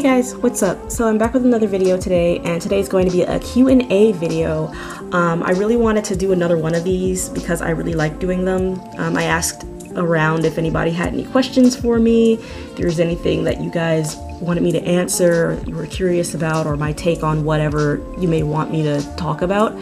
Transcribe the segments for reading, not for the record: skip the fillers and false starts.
Hey guys, what's up? So I'm back with another video today, and today is going to be a Q&A video. I really wanted to do another one of these because I really like doing them. I asked around if anybody had any questions for me, if there's anything that you guys wanted me to answer, you were curious about, or my take on whatever you may want me to talk about.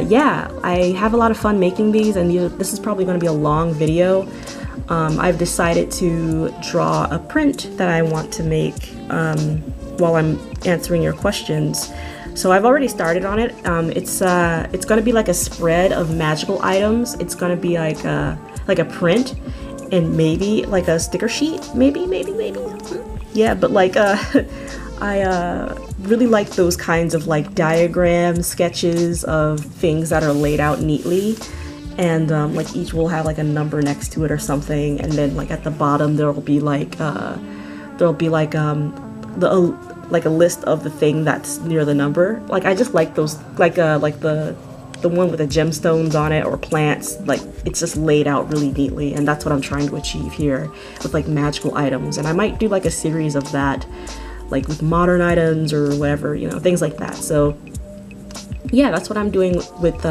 Yeah, I have a lot of fun making these, and this is probably going to be a long video. I've decided to draw a print that I want to make while I'm answering your questions. So I've already started on it. It's going to be like a spread of magical items. It's going to be like a print and maybe like a sticker sheet. Maybe. Yeah, but like I really like those kinds of like diagram sketches of things that are laid out neatly. And like each will have like a number next to it or something, and then like at the bottom there'll be like a list of the thing that's near the number. Like I just like those, like the one with the gemstones on it or plants. Like it's just laid out really neatly, and that's what I'm trying to achieve here with like magical items. And I might do like a series of that, like with modern items or whatever, you know, things like that. So yeah, that's what I'm doing with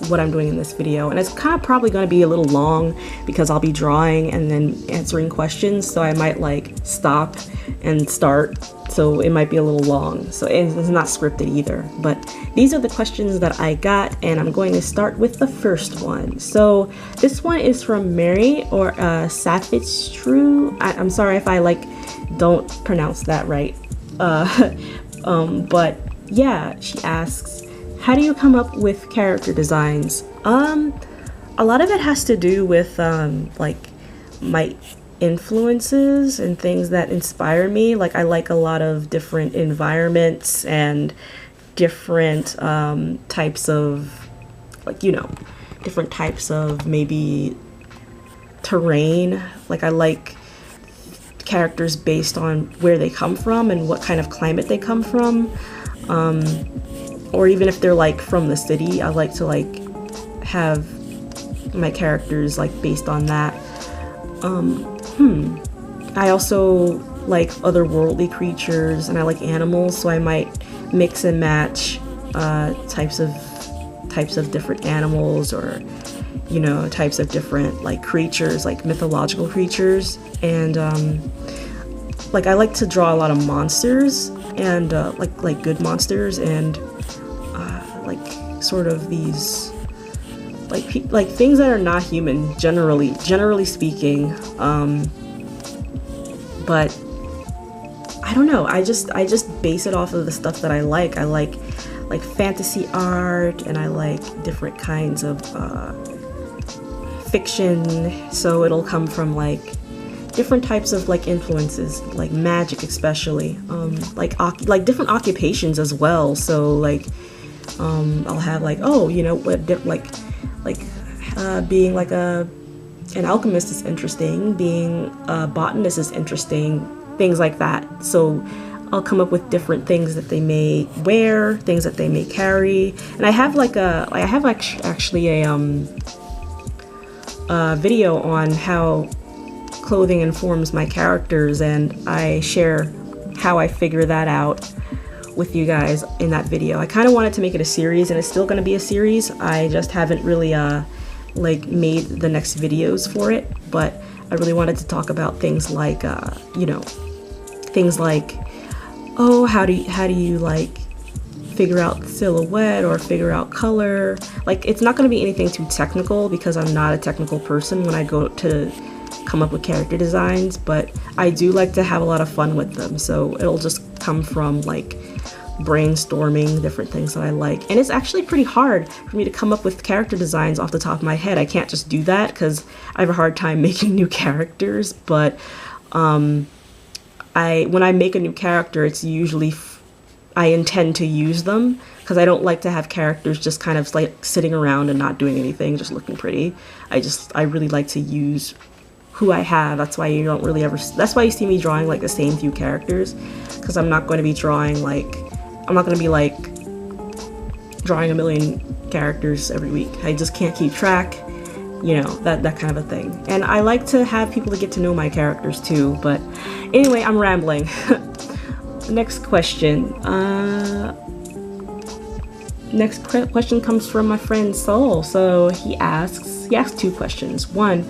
what I'm doing in this video, and it's kind of probably going to be a little long because I'll be drawing and then answering questions, so I might like stop and start, so it might be a little long. So it's not scripted either, but these are the questions that I got, and I'm going to start with the first one. So this one is from Mary, or Safitru. I'm sorry if I like don't pronounce that right, but yeah, she asks, how do you come up with character designs? A lot of it has to do with like my influences and things that inspire me. Like I like a lot of different environments and different types of, like, you know, different types of maybe terrain. Like I like characters based on where they come from and what kind of climate they come from. Or even if they're like from the city, I like to like have my characters like based on that. I also like otherworldly creatures, and I like animals, so I might mix and match types of different animals, or you know, types of different like creatures, like mythological creatures. And like I like to draw a lot of monsters, and like good monsters, and like sort of these like things that are not human, generally speaking. But I don't know, I just base it off of the stuff that I like. I like fantasy art, and I like different kinds of fiction, so it'll come from like different types of like influences, like magic especially, like different occupations as well. So like I'll have like, oh, you know, being like an alchemist is interesting, being a botanist is interesting, things like that. So I'll come up with different things that they may wear, things that they may carry. And I have like actually a video on how clothing informs my characters, and I share how I figure that out with you guys in that video. I kind of wanted to make it a series, and it's still going to be a series. I just haven't really like made the next videos for it, but I really wanted to talk about things like you know, things like, oh, how do you like figure out silhouette or figure out color. Like it's not going to be anything too technical because I'm not a technical person when I go to come up with character designs, but I do like to have a lot of fun with them, so it'll just come from like brainstorming different things that I like. And it's actually pretty hard for me to come up with character designs off the top of my head. I can't just do that because I have a hard time making new characters, but when I make a new character, it's usually I intend to use them, because I don't like to have characters just kind of like sitting around and not doing anything, just looking pretty. I really like to use who I have. That's why you don't really ever, that's why you see me drawing like the same few characters, because I'm not going to be drawing like, I'm not going to be like drawing a million characters every week. I just can't keep track, you know, that kind of a thing. And I like to have people to get to know my characters too, but anyway, I'm rambling. Next question. Next question comes from my friend Soul. So he asks 2 questions. One,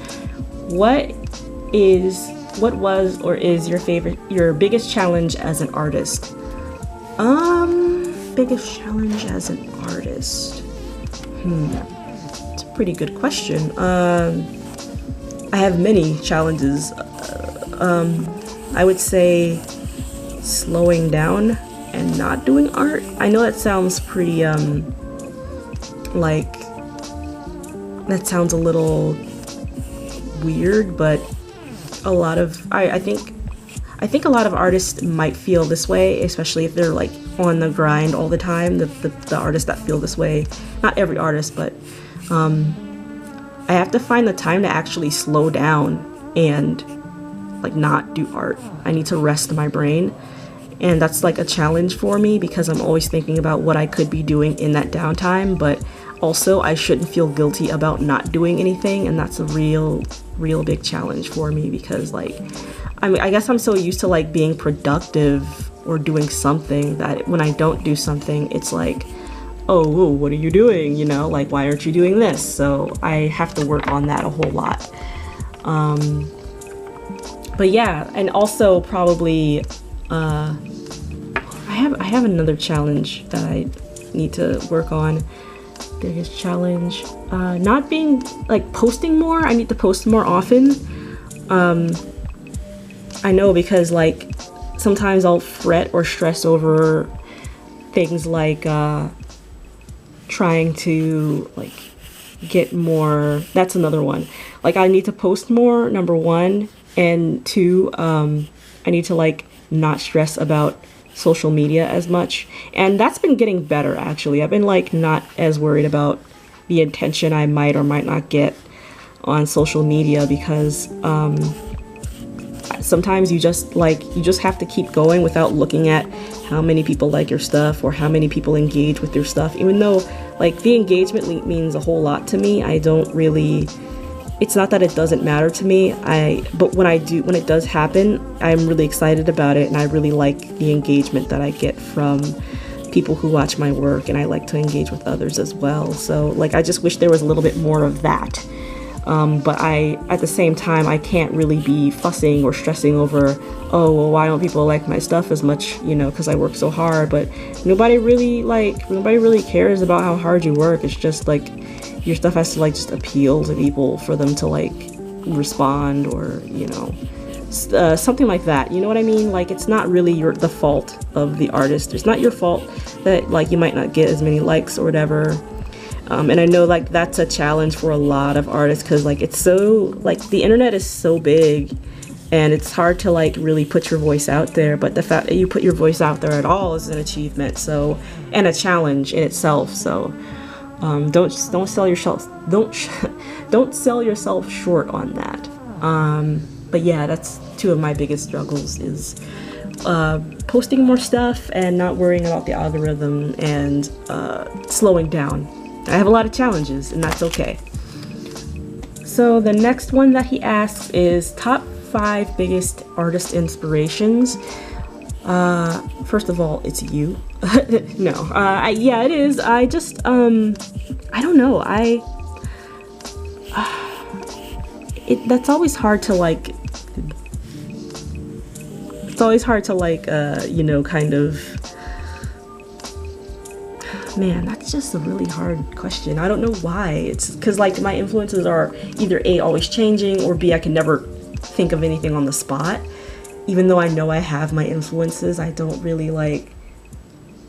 what was or is your biggest challenge as an artist? Biggest challenge as an artist. It's a pretty good question. I have many challenges. I would say slowing down and not doing art. I know that sounds pretty like that sounds a little weird, but a lot of I think a lot of artists might feel this way, especially if they're like on the grind all the time. The artists that feel this way, not every artist, but I have to find the time to actually slow down and like not do art. I need to rest my brain, and that's like a challenge for me because I'm always thinking about what I could be doing in that downtime, but also I shouldn't feel guilty about not doing anything, and that's a real big challenge for me because like I guess I'm so used to like being productive or doing something that when I don't do something, it's like, oh, whoa, what are you doing? You know, like, why aren't you doing this? So I have to work on that a whole lot. But yeah, and also probably, I have another challenge that I need to work on. Biggest challenge, not being like posting more. I need to post more often. I know because like sometimes I'll fret or stress over things like trying to like get more. That's another one. Like I need to post more, number one, and two, I need to like not stress about social media as much, and that's been getting better actually. I've been like not as worried about the attention I might or might not get on social media because sometimes you just have to keep going without looking at how many people like your stuff or how many people engage with your stuff, even though like the engagement means a whole lot to me. I don't really, it's not that it doesn't matter to me, but when it does happen, I'm really excited about it, and I really like the engagement that I get from people who watch my work, and I like to engage with others as well. So like I just wish there was a little bit more of that. But at the same time, I can't really be fussing or stressing over, oh, well, why don't people like my stuff as much, you know, because I work so hard. But nobody really cares about how hard you work. It's just like your stuff has to like just appeal to people for them to like respond, or, you know, something like that. You know what I mean? Like it's not really the fault of the artist. It's not your fault that like you might not get as many likes or whatever. And I know like that's a challenge for a lot of artists because like it's so like the internet is so big and it's hard to like really put your voice out there, but the fact that you put your voice out there at all is an achievement, so, and a challenge in itself. So don't sell yourself don't sell yourself short on that. But yeah, that's two of my biggest struggles is posting more stuff and not worrying about the algorithm and slowing down. I have a lot of challenges, and that's okay. So the next one that he asks is top 5 biggest artist inspirations. First of all, it's you. No, yeah, it is. I just, I don't know. That's always hard to like. It's always hard to like, you know, kind of. Man, that's just a really hard question. I don't know why. It's because like my influences are either A, always changing, or B, I can never think of anything on the spot. Even though I know I have my influences, I don't really like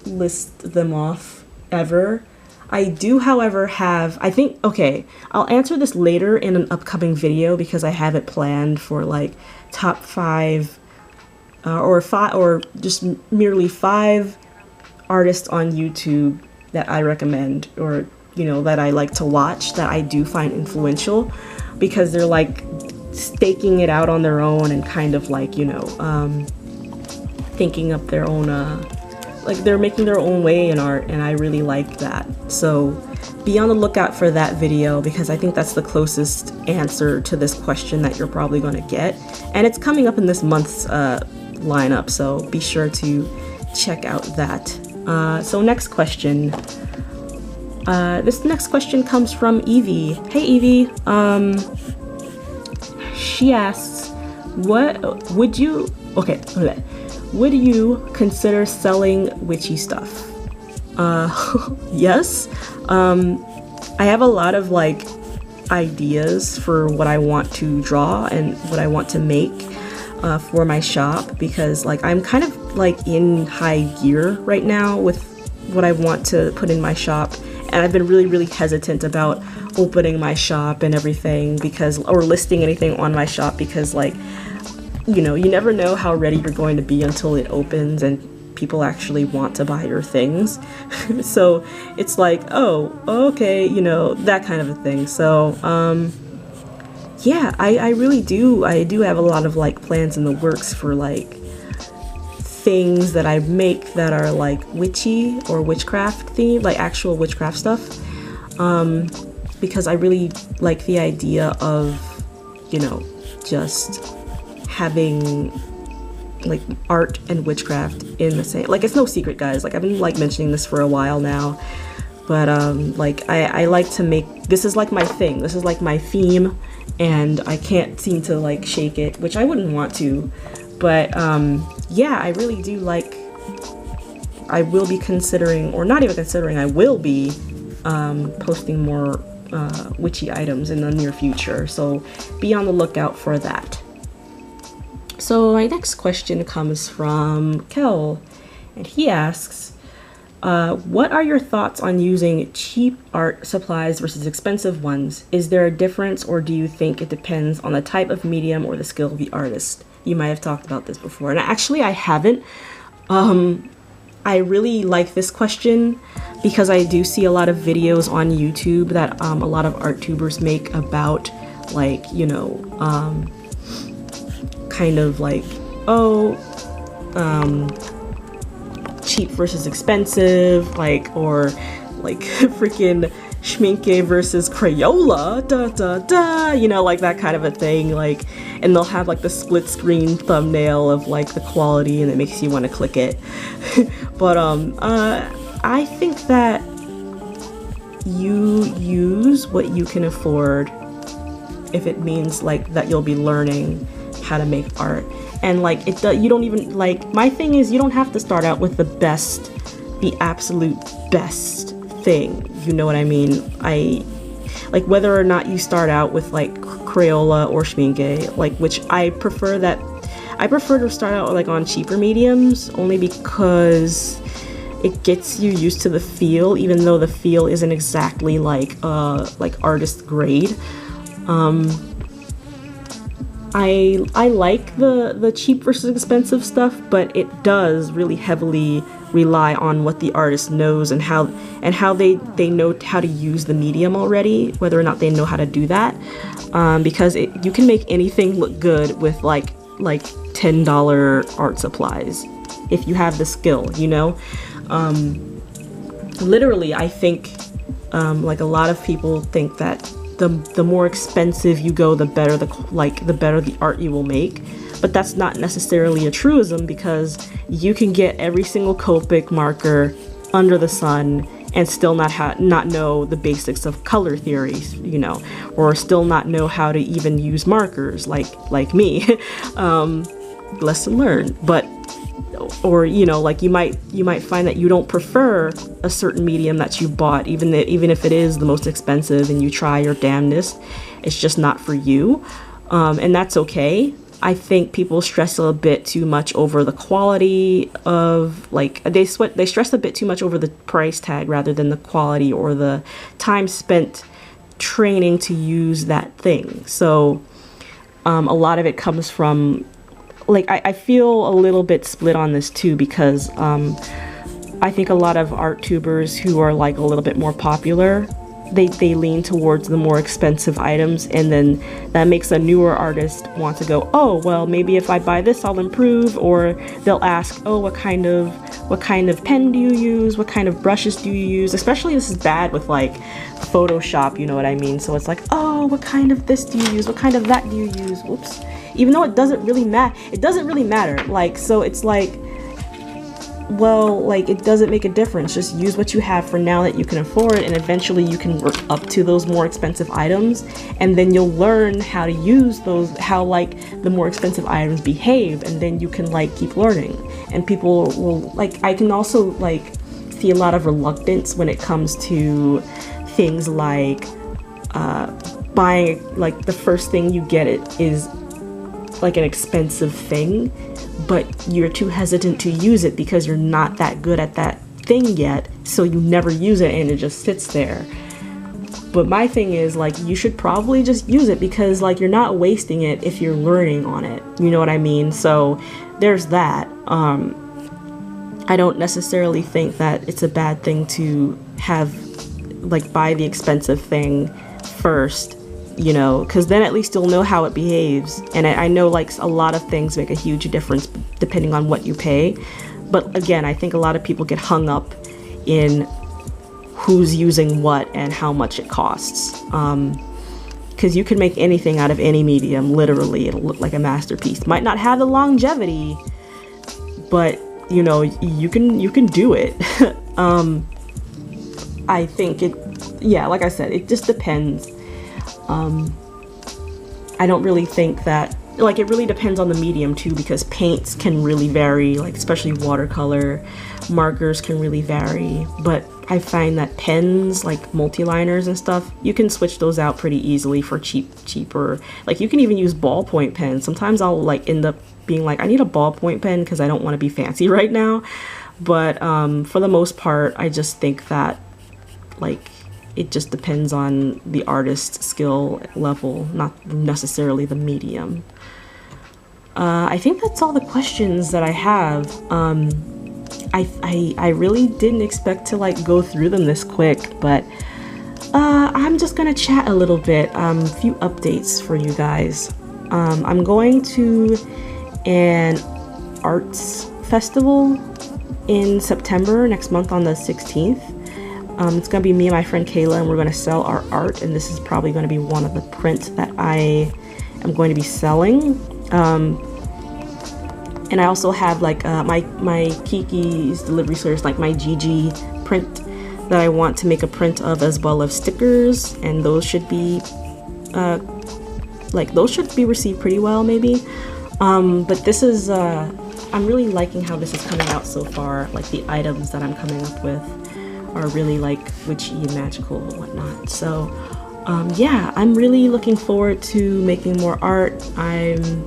list them off ever. I do, however, have, I think, okay, I'll answer this later in an upcoming video because I have it planned for like top 5 or just merely 5 artists on YouTube that I recommend, or, you know, that I like to watch, that I do find influential because they're like staking it out on their own and kind of like, you know, thinking up their own, like they're making their own way in art, and I really like that. So be on the lookout for that video, because I think that's the closest answer to this question that you're probably going to get. And it's coming up in this month's lineup, so be sure to check out that. So next question. This next question comes from Evie. Hey Evie. She asks, would you consider selling witchy stuff? Yes. I have a lot of like ideas for what I want to draw and what I want to make for my shop, because like I'm kind of like in high gear right now with what I want to put in my shop, and I've been really hesitant about opening my shop and everything, because, or listing anything on my shop, because like, you know, you never know how ready you're going to be until it opens and people actually want to buy your things. So it's like, oh, okay, you know, that kind of a thing. So yeah, I really do. I do have a lot of like plans in the works for like things that I make that are like witchy or witchcraft themed, like actual witchcraft stuff. Because I really like the idea of, you know, just having like art and witchcraft in the same, like, it's no secret, guys, like I've been like mentioning this for a while now, but like I like to make, this is like my thing, this is like my theme, and I can't seem to like shake it, which I wouldn't want to, but yeah, I really do like, I will be considering, or not even considering, I will be posting more witchy items in the near future, so be on the lookout for that. So my next question comes from Kel, and he asks, what are your thoughts on using cheap art supplies versus expensive ones? Is there a difference, or do you think it depends on the type of medium or the skill of the artist? You might have talked about this before, and actually I haven't. I really like this question because I do see a lot of videos on YouTube that a lot of art tubers make about, like, you know, kind of like, oh, cheap versus expensive, like, or like freaking schminke versus Crayola, you know, like that kind of a thing, like, and they'll have like the split screen thumbnail of like the quality, and it makes you want to click it. But I think that you use what you can afford if it means like that you'll be learning how to make art, and like you don't even, like, my thing is, you don't have to start out with the absolute best thing, you know what I mean? I like, whether or not you start out with like Crayola or schminke, like, which I prefer to start out like on cheaper mediums, only because it gets you used to the feel, even though the feel isn't exactly like artist grade. I like the cheap versus expensive stuff, but it does really heavily rely on what the artist knows and how they know how to use the medium already, whether or not they know how to do that, because you can make anything look good with like $10 art supplies if you have the skill, you know. Literally, I think like a lot of people think that the more expensive you go, the better the art you will make. But that's not necessarily a truism, because you can get every single Copic marker under the sun and still not know the basics of color theory, you know, or still not know how to even use markers, like me. Lesson learned. But, or, you know, like you might find that you don't prefer a certain medium that you bought, even if it is the most expensive, and you try your damnedest, it's just not for you, and that's okay. I think people stress a bit too much over the quality of, like, they stress a bit too much over the price tag rather than the quality or the time spent training to use that thing. So a lot of it comes from, like, I feel a little bit split on this too, because I think a lot of art tubers who are like a little bit more popular they lean towards the more expensive items, and then that makes a newer artist want to go, oh well, maybe if I buy this I'll improve. Or they'll ask, oh, what kind of pen do you use, what kind of brushes do you use? Especially this is bad with like Photoshop, you know what I mean? So it's like, oh, what kind of this do you use, what kind of that do you use? Whoops. Even though it doesn't really matter, like, so it's like, well, like, it doesn't make a difference. Just use what you have for now that you can afford, and eventually you can work up to those more expensive items, and then you'll learn how to use those, how like the more expensive items behave, and then you can like keep learning. And people will, like, I can also like see a lot of reluctance when it comes to things like buying, like the first thing you get it is like an expensive thing, but you're too hesitant to use it because you're not that good at that thing yet, so you never use it and it just sits there. But my thing is, like, you should probably just use it because like you're not wasting it if you're learning on it, you know what I mean? So there's that. I don't necessarily think that it's a bad thing to have, like, buy the expensive thing first, you know, because then at least you'll know how it behaves. And I know like a lot of things make a huge difference depending on what you pay. But again, I think a lot of people get hung up in who's using what and how much it costs. Because you can make anything out of any medium, literally. It'll look like a masterpiece. Might not have the longevity, but you know, you can do it. I think yeah, like I said, it just depends. I don't really think that, like, it really depends on the medium too, because paints can really vary, like especially watercolor, markers can really vary, but I find that pens, like multi-liners and stuff, you can switch those out pretty easily for cheaper. Like, you can even use ballpoint pens. Sometimes I'll like end up being like, I need a ballpoint pen because I don't want to be fancy right now. But for the most part, I just think that, like, it just depends on the artist's skill level, not necessarily the medium. I think that's all the questions that I have. I really didn't expect to like go through them this quick, but I'm just gonna chat a little bit. A few updates for you guys. I'm going to an arts festival in September, next month on the 16th. It's gonna be me and my friend Kayla, and we're gonna sell our art, and this is probably gonna be one of the prints that I am going to be selling. And I also have like my Kiki's delivery service, like my GG print that I want to make a print of, as well as stickers, and those should be received pretty well, maybe. But this is I'm really liking how this is coming out so far. Like, the items that I'm coming up with are really like witchy and magical and whatnot. So yeah, I'm really looking forward to making more art. I'm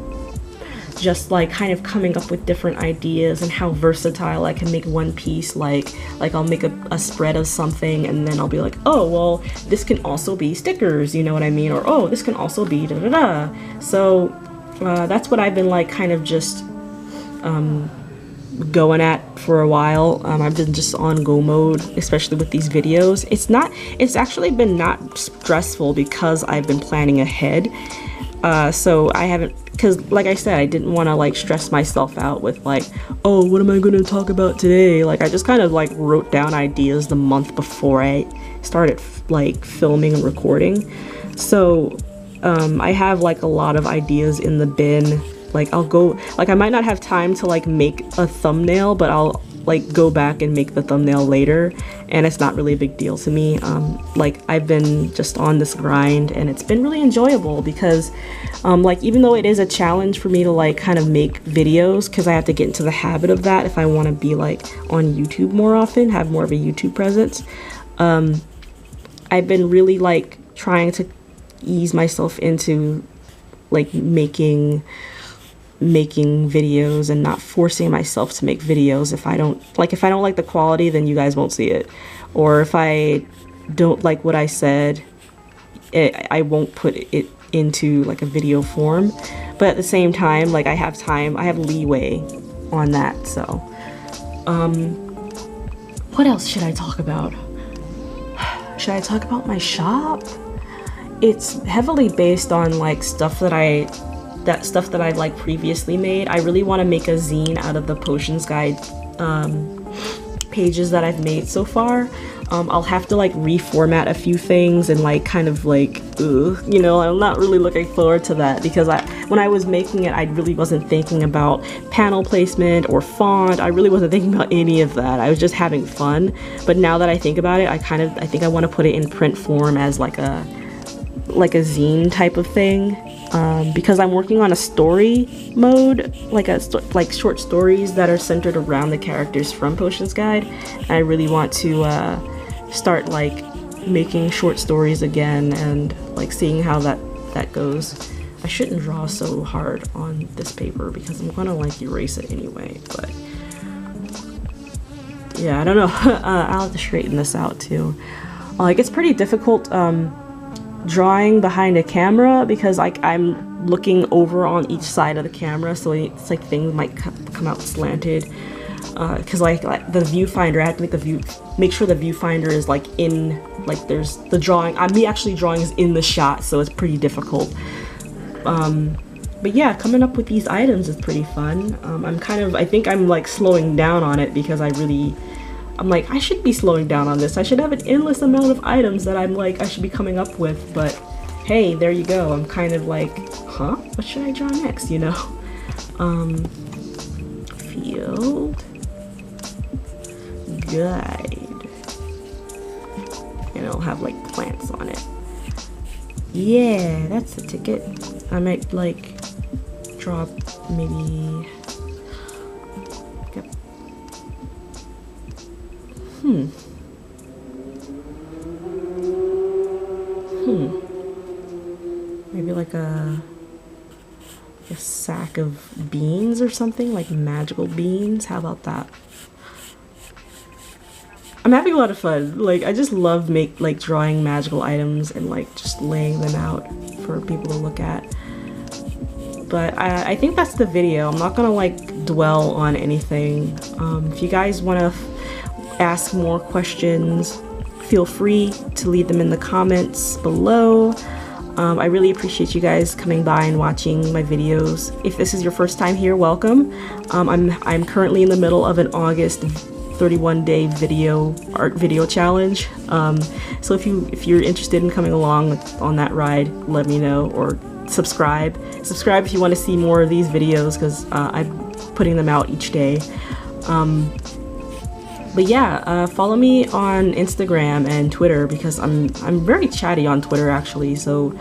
just like kind of coming up with different ideas and how versatile I can make one piece. Like I'll make a spread of something, and then I'll be like, oh well, this can also be stickers, you know what I mean? Or oh, this can also be da da da. So that's what I've been like kind of just going at for a while. I've been just on go mode, especially with these videos. It's actually been not stressful because I've been planning ahead. So I haven't, because like I said, I didn't want to like stress myself out with like, oh, what am I going to talk about today? Like, I just kind of like wrote down ideas the month before I started like filming and recording. So I have like a lot of ideas in the bin. Like, I'll go, like, I might not have time to like make a thumbnail, but I'll like go back and make the thumbnail later, and it's not really a big deal to me. Like, I've been just on this grind, and it's been really enjoyable because like, even though it is a challenge for me to like kind of make videos, because I have to get into the habit of that if I want to be like on YouTube more often, have more of a YouTube presence, I've been really like trying to ease myself into like making videos and not forcing myself to make videos. If I don't like the quality, then you guys won't see it. Or if I don't like what I said, I won't put it into like a video form. But at the same time, like, I have leeway on that. So what else should I talk about? should I talk about my shop? It's heavily based on like stuff that I like previously made. I really want to make a zine out of the potions guide pages that I've made so far. I'll have to like reformat a few things and like kind of like, you know, I'm not really looking forward to that because when I was making it, I really wasn't thinking about panel placement or font. I really wasn't thinking about any of that. I was just having fun. But now that I think about it, I think I want to put it in print form as like a zine type of thing. Because I'm working on a story mode, like short stories that are centered around the characters from Potions Guide. And I really want to start like making short stories again and like seeing how that goes. I shouldn't draw so hard on this paper because I'm gonna like erase it anyway, but yeah, I don't know. I'll have to straighten this out too. Like it's pretty difficult drawing behind a camera because like I'm looking over on each side of the camera, so it's like things might come out slanted. Because like the viewfinder, I have to make sure the viewfinder is like in, like there's the drawing. Me actually drawing is in the shot, so it's pretty difficult. But yeah, coming up with these items is pretty fun. I think I'm like slowing down on it because I'm like, I should be slowing down on this. I should have an endless amount of items that I'm like, I should be coming up with, but hey, there you go. I'm kind of like, huh? What should I draw next, you know? Field guide. And it'll have like plants on it. Yeah, that's the ticket. I might like draw maybe. Maybe like a sack of beans or something, like magical beans. How about that? I'm having a lot of fun. Like I just love drawing magical items and like just laying them out for people to look at. But I think that's the video. I'm not gonna like dwell on anything. If you guys want to ask more questions, feel free to leave them in the comments below. I really appreciate you guys coming by and watching my videos. If this is your first time here, welcome. I'm currently in the middle of an August 31-day art video challenge. So if you're interested in coming along on that ride, let me know, or subscribe if you want to see more of these videos, because I'm putting them out each day. But yeah, follow me on Instagram and Twitter because I'm very chatty on Twitter actually, so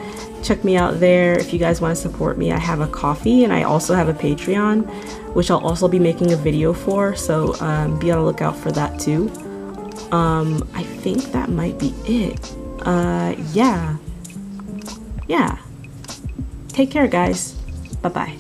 check me out there if you guys want to support me. I have a Ko-fi and I also have a Patreon, which I'll also be making a video for, so be on the lookout for that too. I think that might be it. Yeah. Take care, guys. Bye-bye.